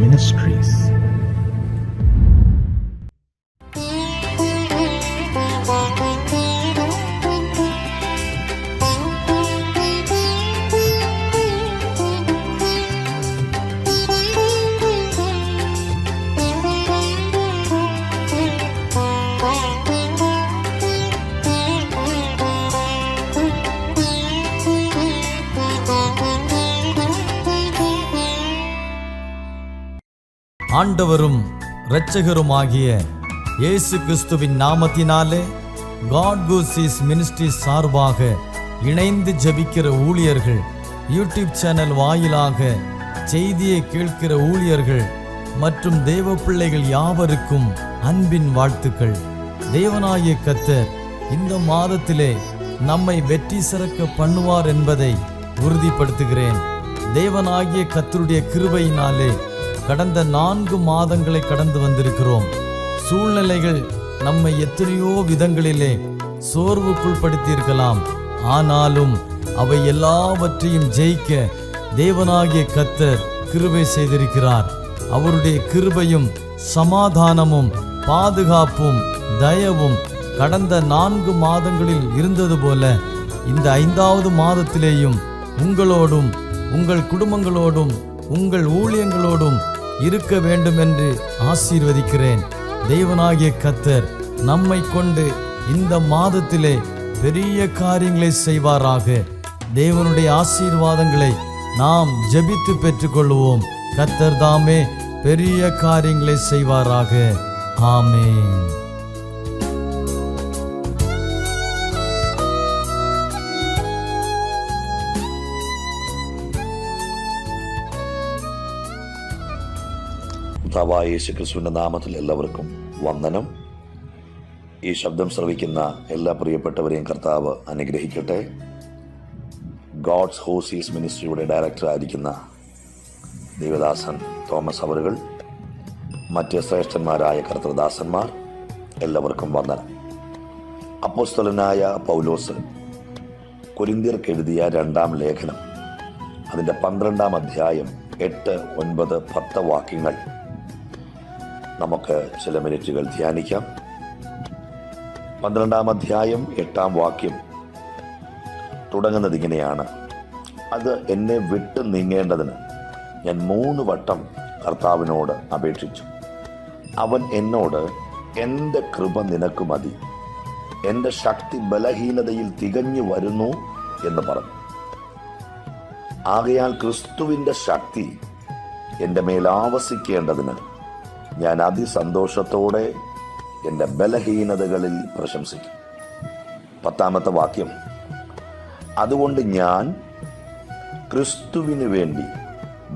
Ministries. ஆண்டவரும் இரட்சகருமாகிய இயேசு கிறிஸ்துவின் நாமத்தினாலே காட் கூசிஸ் மினிஸ்ட்ரி சார்பாக இணைந்து ஜெபிக்கிற ஊழியர்கள், யூடியூப் சேனல் வாயிலாக செய்தியை கேட்கிற ஊழியர்கள் மற்றும் தேவ பிள்ளைகள் யாவருக்கும் அன்பின் வாழ்த்துக்கள். தேவனாகிய கர்த்தர் இந்த மாதத்திலே நம்மை வெற்றி சிறக்க பண்ணுவார் என்பதை உறுதிப்படுத்துகிறேன். தேவனாகிய கர்த்தருடைய கிருபையினாலே கடந்த 4 மாதங்களை கடந்து வந்திருக்கிறோம். சூழ்நிலைகள் நம்மை எத்தனையோ விதங்களிலே சோர்வுக்குள் படுத்தியிருக்கலாம். ஆனாலும் அவை எல்லாவற்றையும் ஜெயிக்க தேவனாகிய கர்த்தர் கிருபை செய்திருக்கிறார். அவருடைய கிருபையும் சமாதானமும் பாதுகாப்பும் தயவும் கடந்த 4 மாதங்களில் இருந்தது போல இந்த 5வது மாதத்திலேயும் உங்களோடும் உங்கள் குடும்பங்களோடும் உங்கள் ஊழியங்களோடும் இருக்க வேண்டும் என்று ஆசீர்வதிக்கிறேன். தேவனாகிய கர்த்தர் நம்மை கொண்டு இந்த மாதத்திலே பெரிய காரியங்களை செய்வாராக. தேவனுடைய ஆசீர்வாதங்களை நாம் ஜெபித்து பெற்றுக்கொள்வோம். கர்த்தர் தாமே பெரிய காரியங்களை செய்வாராக. ஆமென். കർത്താവായ യേശു ക്രിസ്തുവിൻ്റെ നാമത്തിൽ എല്ലാവർക്കും വന്ദനം. ഈ ശബ്ദം ശ്രവിക്കുന്ന എല്ലാ പ്രിയപ്പെട്ടവരെയും കർത്താവ് അനുഗ്രഹിക്കട്ടെ. ഗോഡ്സ് ഹോസീസ് മിനിസ്ട്രിയുടെ ഡയറക്ടറായിരിക്കുന്ന ദേവദാസൻ തോമസ് അവറുകൾ, മറ്റ് ശ്രേഷ്ഠന്മാരായ കർത്തൃദാസന്മാർ, എല്ലാവർക്കും വന്ദനം. അപ്പോസ്തലനായ പൗലോസ് കൊരിന്ത്യർക്ക് എഴുതിയ 2-ാം ലേഖനം, അതിൻ്റെ 12-ാം അധ്യായം 8, 9, 10 വാക്യങ്ങൾ നമുക്ക് ചില മിനിറ്റുകൾ ധ്യാനിക്കാം. 12-ാം അധ്യായം 8-ാം വാക്യം തുടങ്ങുന്നത് ഇങ്ങനെയാണ്: അത് എന്നെ വിട്ട് നീങ്ങേണ്ടതിന് ഞാൻ 3 വട്ടം കർത്താവിനോട് അപേക്ഷിച്ചു. അവൻ എന്നോട്, എൻ്റെ കൃപ നിനക്ക് മതി, എൻ്റെ ശക്തി ബലഹീനതയിൽ തികഞ്ഞു വരുന്നു എന്ന് പറഞ്ഞു. ആകയാൽ ക്രിസ്തുവിൻ്റെ ശക്തി എൻ്റെ മേൽ ആവസിക്കേണ്ടതിന് ഞാൻ അതിസന്തോഷത്തോടെ എൻ്റെ ബലഹീനതകളിൽ പ്രശംസിക്കും. 10-ാമത്തെ വാക്യം: അതുകൊണ്ട് ഞാൻ ക്രിസ്തുവിന് വേണ്ടി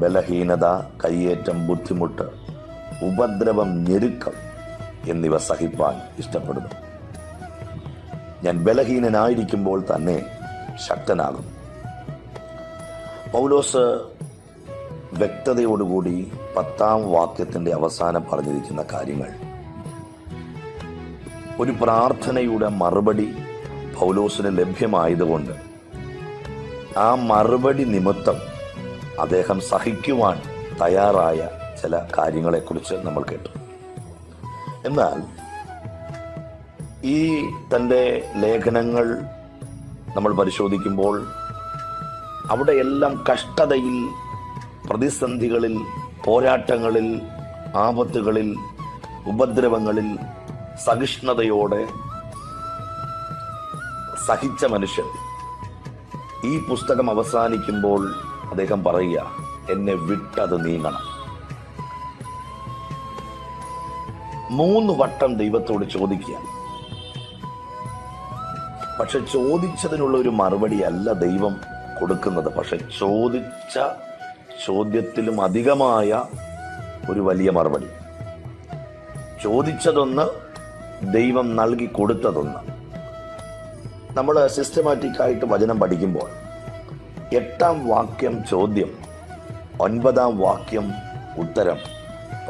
ബലഹീനത, കയ്യേറ്റം, ബുദ്ധിമുട്ട്, ഉപദ്രവം, ഞെരുക്കം എന്നിവ സഹിപ്പാൻ ഇഷ്ടപ്പെടുന്നു. ഞാൻ ബലഹീനനായിരിക്കുമ്പോൾ തന്നെ ശക്തനാകും. പൗലോസ് വ്യക്തതയോടുകൂടി 10-ാം വാക്യത്തിൻ്റെ അവസാനം പറഞ്ഞിരിക്കുന്ന കാര്യങ്ങൾ, ഒരു പ്രാർത്ഥനയുടെ മറുപടി പൗലോസിന് ലഭ്യമായതുകൊണ്ട് ആ മറുപടി നിമിത്തം അദ്ദേഹം സഹിക്കുവാൻ തയ്യാറായ ചില കാര്യങ്ങളെക്കുറിച്ച് നമ്മൾ കേട്ടു. എന്നാൽ ഈ തൻ്റെ ലേഖനങ്ങൾ നമ്മൾ പരിശോധിക്കുമ്പോൾ അവിടെയെല്ലാം കഷ്ടതയിൽ, പ്രതിസന്ധികളിൽ, പോരാട്ടങ്ങളിൽ, ആപത്തുകളിൽ, ഉപദ്രവങ്ങളിൽ സഹിഷ്ണുതയോടെ സഹിച്ച മനുഷ്യൻ ഈ പുസ്തകം അവസാനിക്കുമ്പോൾ അദ്ദേഹം പറയുക, എന്നെ വിട്ടത് നീങ്ങണം. 3 വട്ടം ദൈവത്തോട് ചോദിക്കുക. പക്ഷെ ചോദിച്ചതിനുള്ള ഒരു മറുപടി അല്ല ദൈവം കൊടുക്കുന്നത്. പക്ഷെ ചോദിച്ച ചോദ്യത്തിലും അധികമായ ഒരു വലിയ മറുപടി. ചോദിച്ചതൊന്ന്, ദൈവം നൽകി കൊടുത്തതൊന്ന്. നമ്മൾ സിസ്റ്റമാറ്റിക്കായിട്ട് വചനം പഠിക്കുമ്പോൾ 8-ാം വാക്യം ചോദ്യം, 9-ാം വാക്യം ഉത്തരം,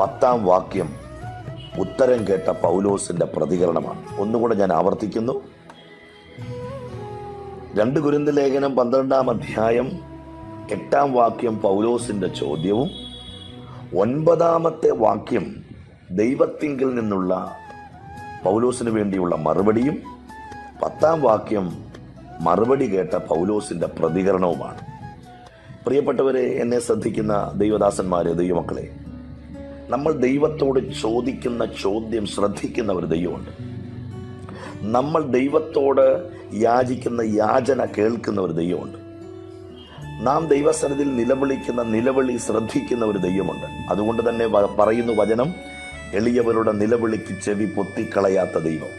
10-ാം വാക്യം ഉത്തരം കേട്ട പൗലോസിന്റെ പ്രതികരണമാണ്. ഒന്നുകൂടെ ഞാൻ ആവർത്തിക്കുന്നു. 2 കൊരിന്ത്യർ ലേഖനം 12-ാം അധ്യായം 8-ാം വാക്യം പൗലോസിന്റെ ചോദ്യവും 9-ാമത്തെ വാക്യം ദൈവത്തിങ്കിൽ നിന്നുള്ള പൗലോസിന് വേണ്ടിയുള്ള മറുപടിയും 10-ാം വാക്യം മറുപടി കേട്ട പൗലോസിന്റെ പ്രതികരണവുമാണ്. പ്രിയപ്പെട്ടവരെ, എന്നെ ശ്രദ്ധിക്കുന്ന ദൈവദാസന്മാരെ, ദൈവമക്കളെ, നമ്മൾ ദൈവത്തോട് ചോദിക്കുന്ന ചോദ്യം ശ്രദ്ധിക്കുന്ന ഒരു ദൈവമുണ്ട്. നമ്മൾ ദൈവത്തോട് യാചിക്കുന്ന യാചന കേൾക്കുന്ന ഒരു ദൈവമുണ്ട്. നാം ദൈവസന്നിധിയിൽ നിലവിളിക്കുന്ന നിലവിളി ശ്രദ്ധിക്കുന്ന ഒരു ദൈവമുണ്ട്. അതുകൊണ്ട് തന്നെ പറയുന്നു വചനം, എളിയവരുടെ നിലവിളിക്ക് ചെവി പൊത്തിക്കളയാത്ത ദൈവം.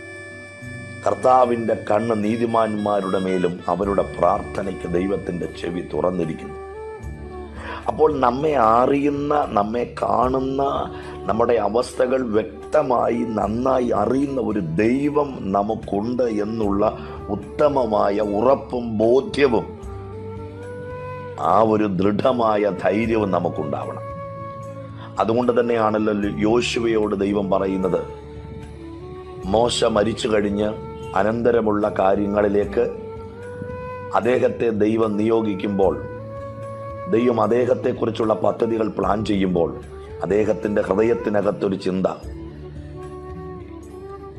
കർത്താവിൻ്റെ കണ്ണ് നീതിമാന്മാരുടെ മേലും അവരുടെ പ്രാർത്ഥനയ്ക്ക് ദൈവത്തിൻ്റെ ചെവി തുറന്നിരിക്കുന്നു. അപ്പോൾ നമ്മെ അറിയുന്ന, നമ്മെ കാണുന്ന, നമ്മുടെ അവസ്ഥകൾ വ്യക്തമായി നന്നായി അറിയുന്ന ഒരു ദൈവം നമുക്കുണ്ട് എന്നുള്ള ഉത്തമമായ ഉറപ്പും ബോധ്യവും ആ ഒരു ദൃഢമായ ധൈര്യവും നമുക്കുണ്ടാവണം. അതുകൊണ്ട് തന്നെയാണല്ലോ യോശുവയോട് ദൈവം പറയുന്നത്, മോശ മരിച്ചു കഴിഞ്ഞ് അനന്തരമുള്ള കാര്യങ്ങളിലേക്ക് അദ്ദേഹത്തെ ദൈവം നിയോഗിക്കുമ്പോൾ, ദൈവം അദ്ദേഹത്തെക്കുറിച്ചുള്ള പദ്ധതികൾ പ്ലാൻ ചെയ്യുമ്പോൾ അദ്ദേഹത്തിൻ്റെ ഹൃദയത്തിനകത്തൊരു ചിന്ത,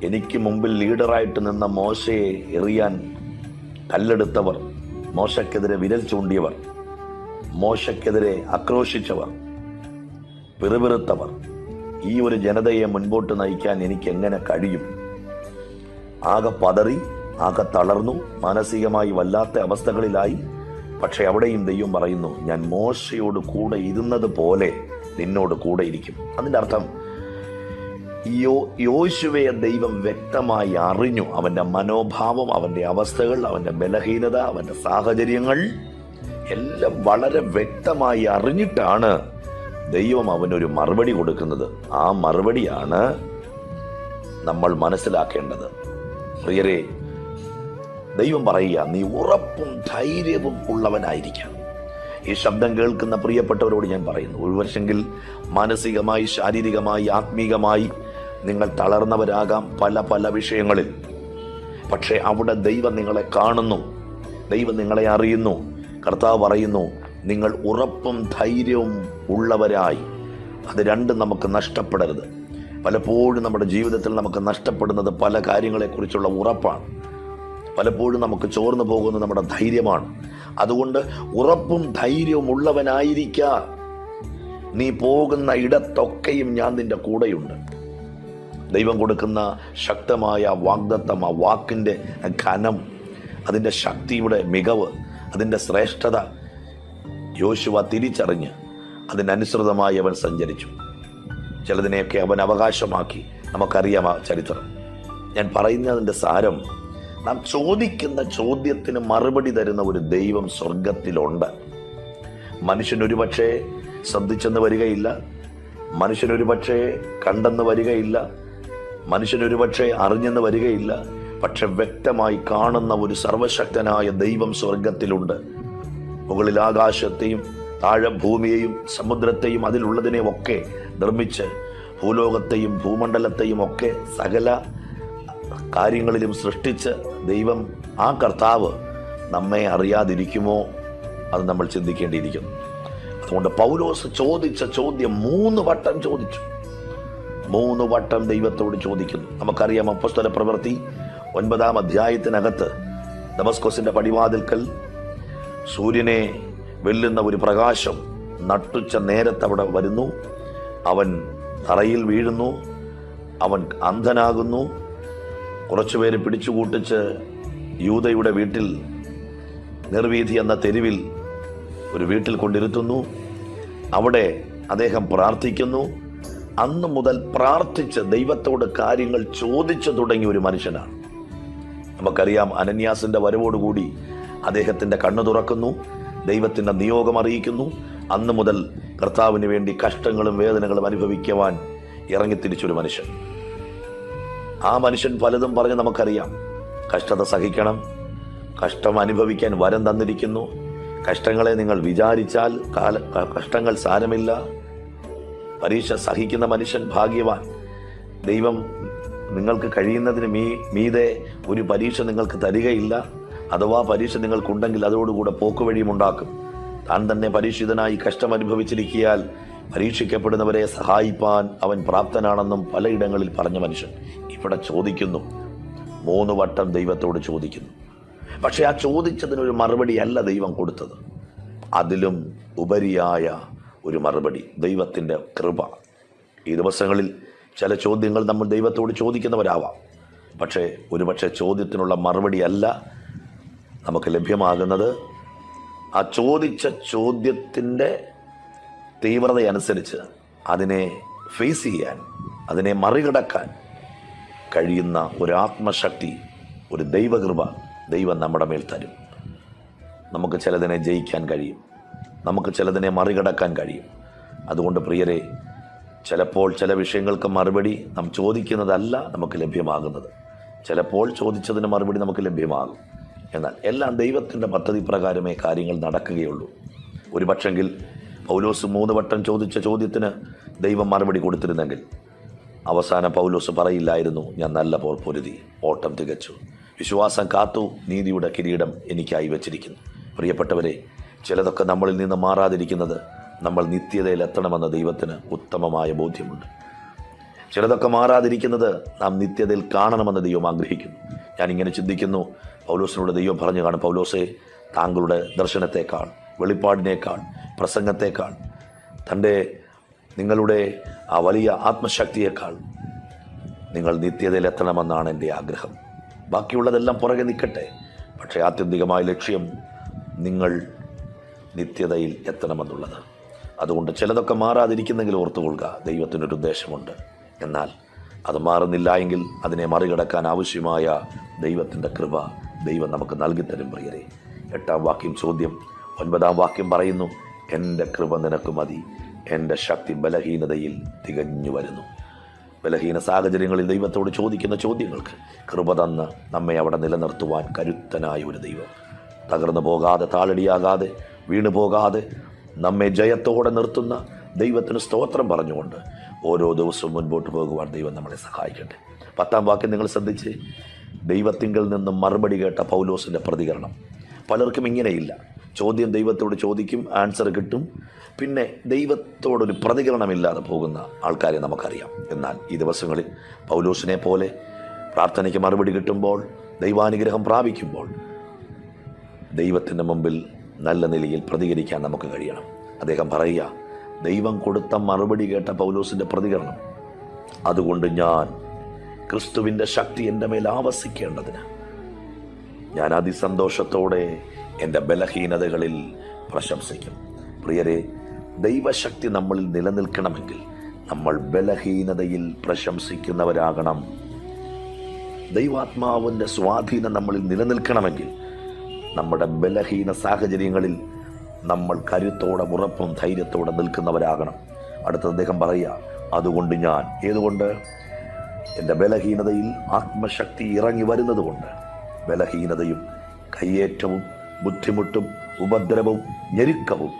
എനിക്ക് മുമ്പിൽ ലീഡറായിട്ട് നിന്ന മോശയെ എറിയാൻ കല്ലെടുത്തവർ, മോശയ്ക്കെതിരെ വിരൽ ചൂണ്ടിയവർ, മോശയ്ക്കെതിരെ ആക്രോശിച്ചവർ, പിറുപിറുത്തവർ, ഈ ഒരു ജനതയെ മുൻപോട്ട് നയിക്കാൻ എനിക്ക് എങ്ങനെ കഴിയും? ആകെ പതറി, ആകെ തളർന്നു, മാനസികമായി വല്ലാത്ത അവസ്ഥകളിലായി. പക്ഷെ അവിടെയും ദൈവം പറയുന്നു, ഞാൻ മോശയോട് കൂടെ ഇരുന്നത് പോലെ നിന്നോട് കൂടെ ഇരിക്കും. അതിൻ്റെ അർത്ഥം യോശുവയെ ദൈവം വ്യക്തമായി അറിഞ്ഞു. അവൻ്റെ മനോഭാവം, അവൻ്റെ അവസ്ഥകൾ, അവൻ്റെ ബലഹീനത, അവൻ്റെ സാഹചര്യങ്ങൾ എല്ലാം വളരെ വ്യക്തമായി അറിഞ്ഞിട്ടാണ് ദൈവം അവനൊരു മറുപടി കൊടുക്കുന്നത്. ആ മറുപടിയാണ് നമ്മൾ മനസ്സിലാക്കേണ്ടത്. പ്രിയരെ, ദൈവം പറയുക, നീ ഉറപ്പും ധൈര്യവും ഉള്ളവനായിരിക്കാം. ഈ ശബ്ദം കേൾക്കുന്ന പ്രിയപ്പെട്ടവരോട് ഞാൻ പറയുന്നു, ഒരുപക്ഷെങ്കിൽ മാനസികമായി, ശാരീരികമായി, ആത്മീകമായി നിങ്ങൾ തളർന്നവരാകാം പല പല വിഷയങ്ങളിൽ. പക്ഷേ അവിടെ ദൈവം നിങ്ങളെ കാണുന്നു, ദൈവം നിങ്ങളെ അറിയുന്നു. കർത്താവ് പറയുന്നു, നിങ്ങൾ ഉറപ്പും ധൈര്യവും ഉള്ളവരായി. അത് രണ്ടും നമുക്ക് നഷ്ടപ്പെടരുത്. പലപ്പോഴും നമ്മുടെ ജീവിതത്തിൽ നമുക്ക് നഷ്ടപ്പെടുന്നത് പല കാര്യങ്ങളെക്കുറിച്ചുള്ള ഉറപ്പാണ്. പലപ്പോഴും നമുക്ക് ചോർന്നു പോകുന്നത് നമ്മുടെ ധൈര്യമാണ്. അതുകൊണ്ട് ഉറപ്പും ധൈര്യവും ഉള്ളവനായിരിക്കുക. നീ പോകുന്ന ഇടത്തൊക്കെയും ഞാൻ നിന്റെ കൂടെയുണ്ട്. ദൈവം കൊടുക്കുന്ന ശക്തമായ വാഗ്ദത്തം, ആ വാക്കിൻ്റെ ഘനം, അതിൻ്റെ ശക്തിയുടെ മികവ്, അതിൻ്റെ ശ്രേഷ്ഠത യോശുവ തിരിച്ചറിഞ്ഞ് അതിനനുസൃതമായി അവൻ സഞ്ചരിച്ചു. ചിലതിനെയൊക്കെ അവൻ അവകാശമാക്കി. നമുക്കറിയാം ആ ചരിത്രം. ഞാൻ പറയുന്നതിൻ്റെ സാരം, നാം ചോദിക്കുന്ന ചോദ്യത്തിന് മറുപടി തരുന്ന ഒരു ദൈവം സ്വർഗത്തിലുണ്ട്. മനുഷ്യനൊരു പക്ഷേ ശ്രദ്ധിച്ചെന്ന് വരികയില്ല, മനുഷ്യനൊരു പക്ഷേ കണ്ടെന്ന് വരികയില്ല, മനുഷ്യനൊരു പക്ഷേ അറിഞ്ഞെന്ന് വരികയില്ല. പക്ഷെ വ്യക്തമായി കാണുന്ന ഒരു സർവശക്തനായ ദൈവം സ്വർഗത്തിലുണ്ട്. മുകളിൽ ആകാശത്തെയും താഴെ ഭൂമിയെയും സമുദ്രത്തെയും അതിലുള്ളതിനെയും ഒക്കെ നിർമ്മിച്ച് ഭൂലോകത്തെയും ഭൂമണ്ഡലത്തെയും ഒക്കെ സകല കാര്യങ്ങളിലും സൃഷ്ടിച്ച് ദൈവം, ആ കർത്താവ് നമ്മെ അറിയാതിരിക്കുമോ? അത് നമ്മൾ ചിന്തിക്കേണ്ടിയിരിക്കുന്നു. അതുകൊണ്ട് പൗലോസ് ചോദിച്ച ചോദ്യം 3 വട്ടം ചോദിച്ചു. 3 വട്ടം ദൈവത്തോട് ചോദിക്കുന്നു. നമുക്കറിയാം, അപ്പോസ്തല പ്രവൃത്തി 9-ാം അധ്യായത്തിനകത്ത് ദമസ്കോസിന്റെ പടിവാതിൽക്കൽ സൂര്യനെ വെല്ലുന്ന ഒരു പ്രകാശം നട്ടുച്ച നേരത്ത് അവിടെ വരുന്നു. അവൻ തറയിൽ വീഴുന്നു, അവൻ അന്ധനാകുന്നു. കുറച്ചുപേരെ പിടിച്ചുകൂട്ടിച്ച് യൂദയുടെ വീട്ടിൽ, നിർവീഥി എന്ന തെരുവിൽ ഒരു വീട്ടിൽ കൊണ്ടിരുത്തുന്നു. അവിടെ അദ്ദേഹം പ്രാർത്ഥിക്കുന്നു. അന്ന് മുതൽ പ്രാർത്ഥിച്ച് ദൈവത്തോട് കാര്യങ്ങൾ ചോദിച്ചു തുടങ്ങിയ ഒരു മനുഷ്യനാണ്. നമുക്കറിയാം, അനന്യാസിന്റെ വരവോടുകൂടി അദ്ദേഹത്തിന്റെ കണ്ണു തുറക്കുന്നു, ദൈവത്തിന്റെ നിയോഗം അറിയിക്കുന്നു. അന്ന് മുതൽ കർത്താവിന് വേണ്ടി കഷ്ടങ്ങളും വേദനകളും അനുഭവിക്കുവാൻ ഇറങ്ങിത്തിരിച്ചൊരു മനുഷ്യൻ. ആ മനുഷ്യൻ പലതും പറഞ്ഞ് നമുക്കറിയാം. കഷ്ടത സഹിക്കണം, കഷ്ടം അനുഭവിക്കാൻ വരം തന്നിരിക്കുന്നു, കഷ്ടങ്ങളെ നിങ്ങൾ വിചാരിച്ചാൽ കഷ്ടങ്ങൾ സാരമില്ല, പരീക്ഷ സഹിക്കുന്ന മനുഷ്യൻ ഭാഗ്യവാൻ, ദൈവം നിങ്ങൾക്ക് കഴിയുന്നതിന് മീതെ ഒരു പരീക്ഷ നിങ്ങൾക്ക് തരികയില്ല, അഥവാ പരീക്ഷ നിങ്ങൾക്കുണ്ടെങ്കിൽ അതോടുകൂടെ പോക്കുവഴിയും ഉണ്ടാക്കും. താൻ തന്നെ പരീക്ഷിതനായി കഷ്ടം അനുഭവിച്ചിരിക്കിയാൽ പരീക്ഷിക്കപ്പെടുന്നവരെ സഹായിപ്പാൻ അവൻ പ്രാപ്തനാണെന്നും പലയിടങ്ങളിൽ പറഞ്ഞ മനുഷ്യൻ ഇവിടെ ചോദിക്കുന്നു, 3 വട്ടം ദൈവത്തോട് ചോദിക്കുന്നു. പക്ഷെ ആ ചോദിച്ചതിനൊരു മറുപടിയല്ല ദൈവം കൊടുത്തത്. അതിലും ഉപരിയായ ഒരു മറുപടി, ദൈവത്തിൻ്റെ കൃപ. ഈ ദിവസങ്ങളിൽ ചില ചോദ്യങ്ങൾ നമ്മൾ ദൈവത്തോട് ചോദിക്കുന്നവരാവാം. പക്ഷേ ഒരുപക്ഷെ ചോദ്യത്തിനുള്ള മറുപടിയല്ല നമുക്ക് ലഭ്യമാകുന്നത്. ആ ചോദിച്ച ചോദ്യത്തിൻ്റെ തീവ്രതയനുസരിച്ച് അതിനെ ഫേസ് ചെയ്യാൻ, അതിനെ മറികടക്കാൻ കഴിയുന്ന ഒരു ആത്മശക്തി, ഒരു ദൈവകൃപ ദൈവം നമ്മുടെ മേൽ തരും. നമുക്ക് ചിലതിനെ ജയിക്കാൻ കഴിയും, നമുക്ക് ചിലതിനെ മറികടക്കാൻ കഴിയും. അതുകൊണ്ട് പ്രിയരെ, ചിലപ്പോൾ ചില വിഷയങ്ങൾക്ക് മറുപടി നാം ചോദിക്കുന്നതല്ല നമുക്ക് ലഭ്യമാകുന്നത്. ചിലപ്പോൾ ചോദിച്ചതിന് മറുപടി നമുക്ക് ലഭ്യമാകും. എന്നാൽ എല്ലാം ദൈവത്തിൻ്റെ പദ്ധതി പ്രകാരമേ കാര്യങ്ങൾ നടക്കുകയുള്ളൂ. ഒരു പക്ഷെങ്കിൽ പൗലോസ് 3 വട്ടം ചോദിച്ച ചോദ്യത്തിന് ദൈവം മറുപടി കൊടുത്തിരുന്നെങ്കിൽ അവസാനം പൗലോസ് പറയില്ലായിരുന്നു, ഞാൻ നല്ല പോർ പൊരുതി, ഓട്ടം തികച്ചു, വിശ്വാസം കാത്തു, നീതിയുടെ കിരീടം എനിക്കായി വച്ചിരിക്കുന്നു. പ്രിയപ്പെട്ടവരെ, ചിലതൊക്കെ നമ്മളിൽ നിന്ന് മാറാതിരിക്കുന്നത് നമ്മൾ നിത്യതയിൽ എത്തണമെന്ന ദൈവത്തിന് ഉത്തമമായ ബോധ്യമുണ്ട്. ചിലതൊക്കെ മാറാതിരിക്കുന്നത് നാം നിത്യതയിൽ കാണണമെന്ന് ദൈവം ആഗ്രഹിക്കുന്നു. ഞാനിങ്ങനെ ചിന്തിക്കുന്നു, പൗലോസിനോട് ദൈവം പറഞ്ഞു കാണും, പൗലോസേ, താങ്കളുടെ ദർശനത്തെക്കാൾ, വെളിപ്പാടിനേക്കാൾ, പ്രസംഗത്തെക്കാൾ, നിങ്ങളുടെ ആ വലിയ ആത്മശക്തിയേക്കാൾ നിങ്ങൾ നിത്യതയിൽ എത്തണമെന്നാണ് എൻ്റെ ആഗ്രഹം. ബാക്കിയുള്ളതെല്ലാം പുറകെ നിൽക്കട്ടെ, പക്ഷേ ആത്യന്തികമായ ലക്ഷ്യം നിങ്ങൾ നിത്യതയിൽ എത്തണമെന്നുള്ളത്. അതുകൊണ്ട് ചിലതൊക്കെ മാറാതിരിക്കുന്നെങ്കിൽ ഓർത്തുകൊള്ളുക, ദൈവത്തിനൊരു ഉദ്ദേശമുണ്ട്. എന്നാൽ അത് മാറുന്നില്ല എങ്കിൽ അതിനെ മറികടക്കാൻ ആവശ്യമായ ദൈവത്തിൻ്റെ കൃപ ദൈവം നമുക്ക് നൽകിത്തരും. പ്രിയരെ, 8-ാം വാക്യം ചോദ്യം, 9-ാം വാക്യം പറയുന്നു, എൻ്റെ കൃപ നിനക്ക് മതി, എൻ്റെ ശക്തി ബലഹീനതയിൽ തികഞ്ഞു വരുന്നു. ബലഹീന സാഹചര്യങ്ങളിൽ ദൈവത്തോട് ചോദിക്കുന്ന ചോദ്യങ്ങൾക്ക് കൃപ തന്ന് നമ്മെ അവിടെ നിലനിർത്തുവാൻ കരുത്തനായ ഒരു ദൈവം, തകർന്നു പോകാതെ, താളടിയാകാതെ, വീണു പോകാതെ നമ്മെ ജയത്തോടെ നിർത്തുന്ന ദൈവത്തിന് സ്തോത്രം പറഞ്ഞുകൊണ്ട് ഓരോ ദിവസവും മുൻപോട്ട് പോകുവാൻ ദൈവം നമ്മളെ സഹായിക്കട്ടെ. 10-ാം വാക്യം നിങ്ങൾ ശ്രദ്ധിച്ച്, ദൈവത്തിങ്കിൽ നിന്നും മറുപടി കേട്ട പൗലോസിൻ്റെ പ്രതികരണം. പലർക്കും ഇങ്ങനെയില്ല. ചോദ്യം ദൈവത്തോട് ചോദിക്കും, ആൻസർ കിട്ടും, പിന്നെ ദൈവത്തോടൊരു പ്രതികരണമില്ലാതെ പോകുന്ന ആൾക്കാരെ നമുക്കറിയാം. എന്നാൽ ഈ ദിവസങ്ങളിൽ പൗലോസിനെ പോലെ പ്രാർത്ഥനയ്ക്ക് മറുപടി കിട്ടുമ്പോൾ, ദൈവാനുഗ്രഹം പ്രാപിക്കുമ്പോൾ ദൈവത്തിൻ്റെ മുമ്പിൽ നല്ല നിലയിൽ പ്രതികരിക്കാൻ നമുക്ക് കഴിയണം. അദ്ദേഹം പറയുക, ദൈവം കൊടുത്ത മറുപടി കേട്ട പൗലോസിൻ്റെ പ്രതികരണം, അതുകൊണ്ട് ഞാൻ ക്രിസ്തുവിൻ്റെ ശക്തി എൻ്റെ മേൽ ആവസിക്കേണ്ടതിന് ഞാൻ അതിസന്തോഷത്തോടെ എൻ്റെ ബലഹീനതകളിൽ പ്രശംസിക്കും. പ്രിയരെ, ദൈവശക്തി നമ്മളിൽ നിലനിൽക്കണമെങ്കിൽ നമ്മൾ ബലഹീനതയിൽ പ്രശംസിക്കുന്നവരാകണം. ദൈവാത്മാവിൻ്റെ സ്വാധീനം നമ്മളിൽ നിലനിൽക്കണമെങ്കിൽ നമ്മുടെ ബലഹീന സാഹചര്യങ്ങളിൽ നമ്മൾ കരുത്തോടെ, ഉറപ്പും ധൈര്യത്തോടെ നിൽക്കുന്നവരാകണം. അടുത്ത അദ്ദേഹം പറയുക, അതുകൊണ്ട് ഞാൻ, ഏതുകൊണ്ട്? എൻ്റെ ബലഹീനതയിൽ ആത്മശക്തി ഇറങ്ങി വരുന്നത് കൊണ്ട്. ബലഹീനതയും കയ്യേറ്റവും ബുദ്ധിമുട്ടും ഉപദ്രവവും ഞെരുക്കവും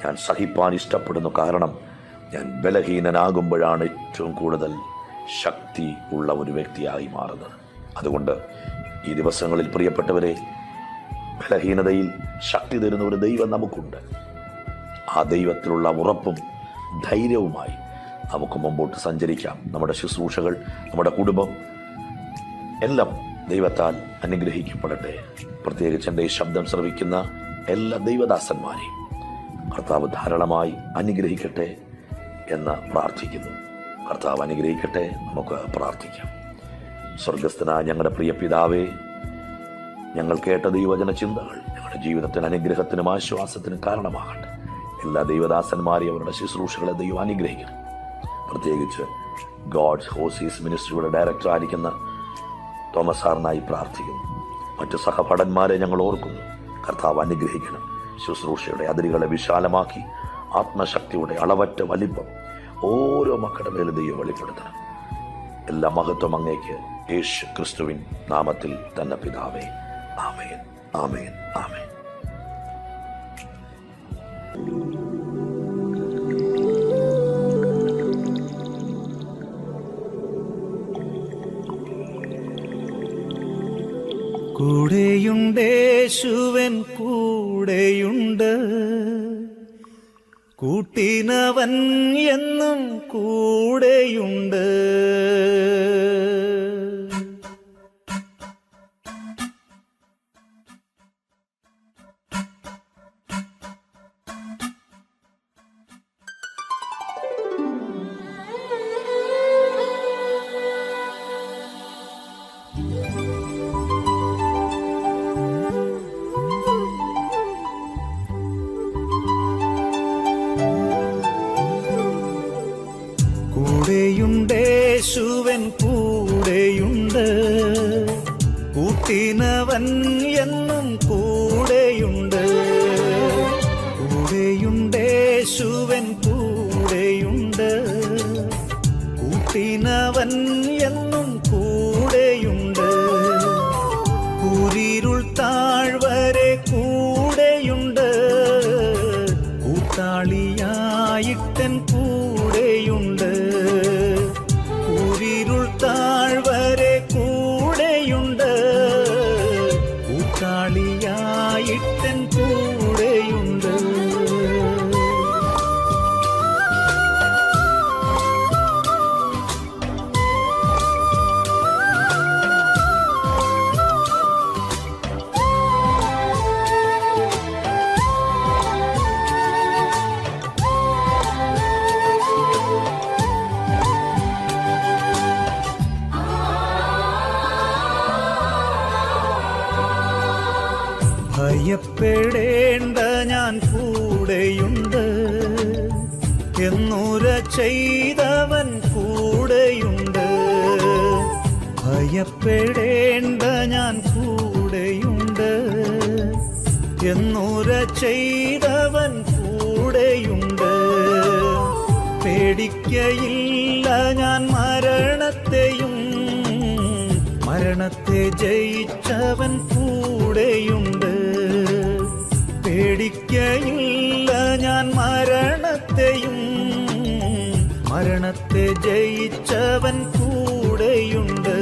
ഞാൻ സഹിപ്പാൻ ഇഷ്ടപ്പെടുന്നു. കാരണം ഞാൻ ബലഹീനനാകുമ്പോഴാണ് ഏറ്റവും കൂടുതൽ ശക്തി ഉള്ള ഒരു വ്യക്തിയായി മാറുന്നത്. അതുകൊണ്ട് ഈ ദിവസങ്ങളിൽ പ്രിയപ്പെട്ടവരെ, ബലഹീനതയിൽ ശക്തി തരുന്ന ഒരു ദൈവം നമുക്കുണ്ട്. ആ ദൈവത്തിലുള്ള ഉറപ്പും ധൈര്യവുമായി നമുക്ക് മുമ്പോട്ട് സഞ്ചരിക്കാം. നമ്മുടെ ശുശ്രൂഷകൾ, നമ്മുടെ കുടുംബം എല്ലാം ദൈവത്താൽ അനുഗ്രഹിക്കപ്പെടട്ടെ. പ്രത്യേകിച്ച് എൻ്റെ ഈ ശബ്ദം ശ്രവിക്കുന്ന എല്ലാ ദൈവദാസന്മാരെയും കർത്താവ് ധാരാളമായി അനുഗ്രഹിക്കട്ടെ എന്ന് പ്രാർത്ഥിക്കുന്നു. കർത്താവ് അനുഗ്രഹിക്കട്ടെ. നമുക്ക് പ്രാർത്ഥിക്കാം. സ്വർഗസ്ഥനായ ഞങ്ങളുടെ പ്രിയ പിതാവേ, ഞങ്ങൾ കേട്ട ദൈവവചന ചിന്തകൾ ഞങ്ങളുടെ ജീവിതത്തിന് അനുഗ്രഹത്തിനും ആശ്വാസത്തിനും കാരണമാകട്ടെ. എല്ലാ ദൈവദാസന്മാരെയും അവരുടെ ശുശ്രൂഷകളെ ദൈവം അനുഗ്രഹിക്കണം. പ്രത്യേകിച്ച് ഗോഡ്സ് ഹോസീസ് മിനിസ്ട്രിയുടെ ഡയറക്ടർ ആയിരിക്കുന്ന തോമസ് സാറിനായി പ്രാർത്ഥിക്കുന്നു. മറ്റു സഹപഠന്മാരെ ഞങ്ങൾ ഓർക്കുന്നു. കർത്താവ് അനുഗ്രഹിക്കണം. ശുശ്രൂഷയുടെ അതിരുകളെ വിശാലമാക്കി ആത്മശക്തിയുടെ അളവറ്റ വലിപ്പം ഓരോ മക്കളുടെ മേലും ദൈവം വെളിപ്പെടുത്തണം. എല്ലാ മഹത്വം അങ്ങേക്ക് യേശു ക്രിസ്തുവിൻ നാമത്തിൽ തന്നെ പിതാവേ. ആമേൻ, ആമേൻ, ആമേൻ. കൂടെയുണ്ടേശുവൻ കൂടെയുണ്ട്, കൂട്ടിനവൻ എന്നും കൂടെയുണ്ട്. കൂടെയുണ്ടേശുവൻ കൂടെയുണ്ട്, കൂട്ടിനവൻ എന്നും കൂടെയുണ്ട്. കൂടെയുണ്ടേശുവൻ കൂടെയുണ്ട്, കൂട്ടിനവൻ എന്നും കൂടെയുണ്ട്. കൂരിരുൾ താഴ്വരെ കൂടെയുണ്ട്, കൂട്ടാളിയായിട്ടൻ കൂടെയുണ്ട്. കൂരിരുൾ താഴ്വരെ കൂടെയുണ്ട്, കൂട്ടാളിയായിട്ടൻ കൂടെയുണ്ട്. ഭയപ്പെടേണ്ട ഞാൻ കൂടെയുണ്ട്, എന്നുര ചെയ്തവൻ കൂടെയുണ്ട്. ഭയപ്പെടേണ്ട ഞാൻ കൂടെയുണ്ട്, എന്നുര ചെയ്തവൻ കൂടെയുണ്ട്. പേടിക്കയില്ല ഞാൻ മരണത്തെയും, മരണത്തെ ജയിച്ചവൻ കൂടെയുണ്ട്. പേടിക്കയില്ല ഞാൻ മരണത്തെയും, മരണത്തെ ജയിച്ചവൻ കൂടെയുണ്ട്.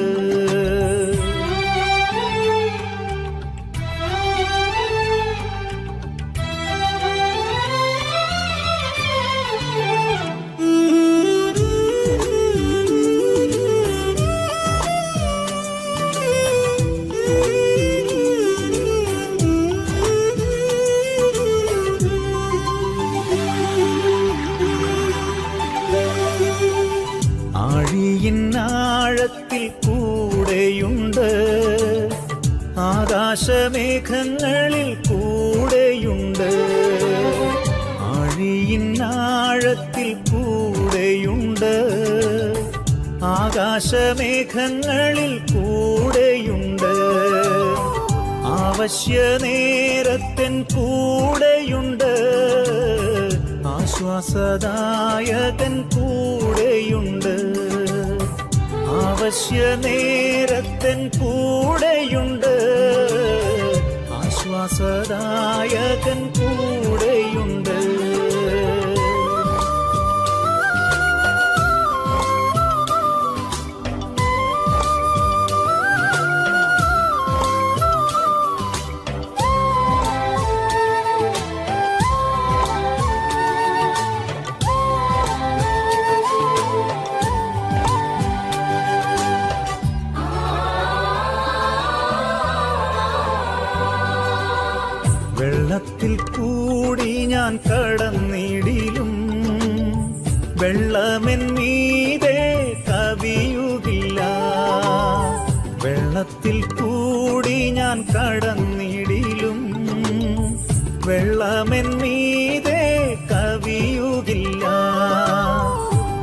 ആഴിയിന്നാഴത്തിൽ കൂടെയുണ്ട്, ആകാശമേഘങ്ങളിൽ കൂടെയുണ്ട്. ആഴിയിന്നാഴത്തിൽ കൂടെയുണ്ട്, ആകാശമേഘങ്ങളിൽ കൂടെയുണ്ട്. ആവശ്യനേരത്തൻ കൂടെയുണ്ട്, ആശ്വാസദായകൻ കൂടെയുണ്ട്. ആവശ്യനേരത്തൻ കൂടെയുണ്ട്, ആശ്വാസദായകൻ കൂടെയുണ്ട്. വെള്ളത്തിൽ കൂടി ഞാൻ കടന്നിടിലും, വെള്ളമെൻ മീതെ കവിയുകില്ല. വെള്ളത്തിൽ കൂടി ഞാൻ കടന്നിടിലും, വെള്ളമെൻ മീതെ കവിയുകില്ല.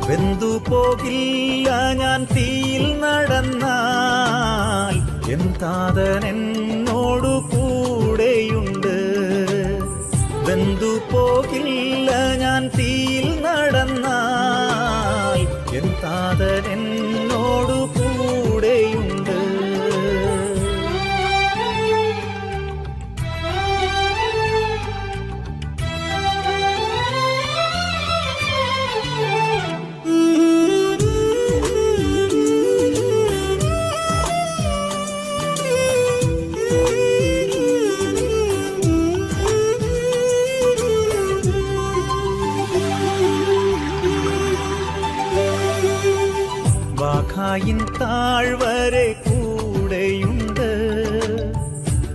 വെന്തു പോകില്ല ഞാൻ തീയിൽ നടന്നാൽ, എൻ താതൻ എന്നോടു കൂടെയുണ്ട്. വെന്തു പോകില്ല ഞാൻ തീയിൽ നടന്നാൽ, എൻ താതൻ എന്നോടു കൂടെയുണ്ട്. ബാഖായിൻ താഴ്വരെ കൂടെയുണ്ട്.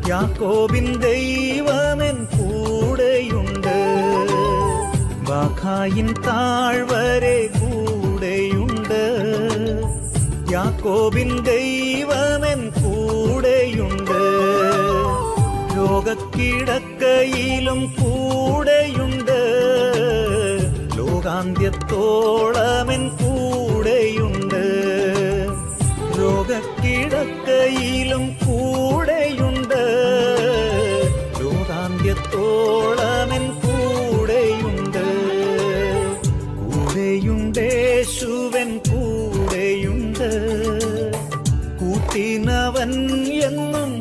യാക്കോബിൻ ദൈവമെൻ കൂടെയുണ്ട്. ബാഖായിൻ താഴ്വരെ കൂടെയുണ്ട്. യാക്കോബിൻ ദൈവമെൻ കൂടെയുണ്ട്. രോഗക്കിടക്കയിലും കൂടെയുണ്ട്. ലോകാന്ത്യത്തോളമെൻ കൂടെയുണ്ട്. രോഗക്കിടക്കയിലും കൂടെയുണ്ട്. ലോകാന്ത്യത്തോളമെൻ കൂടെയുണ്ട്. കൂടെയുണ്ടേശുവൻ കൂടെയുണ്ട്. കൂട്ടിനവൻ എന്നും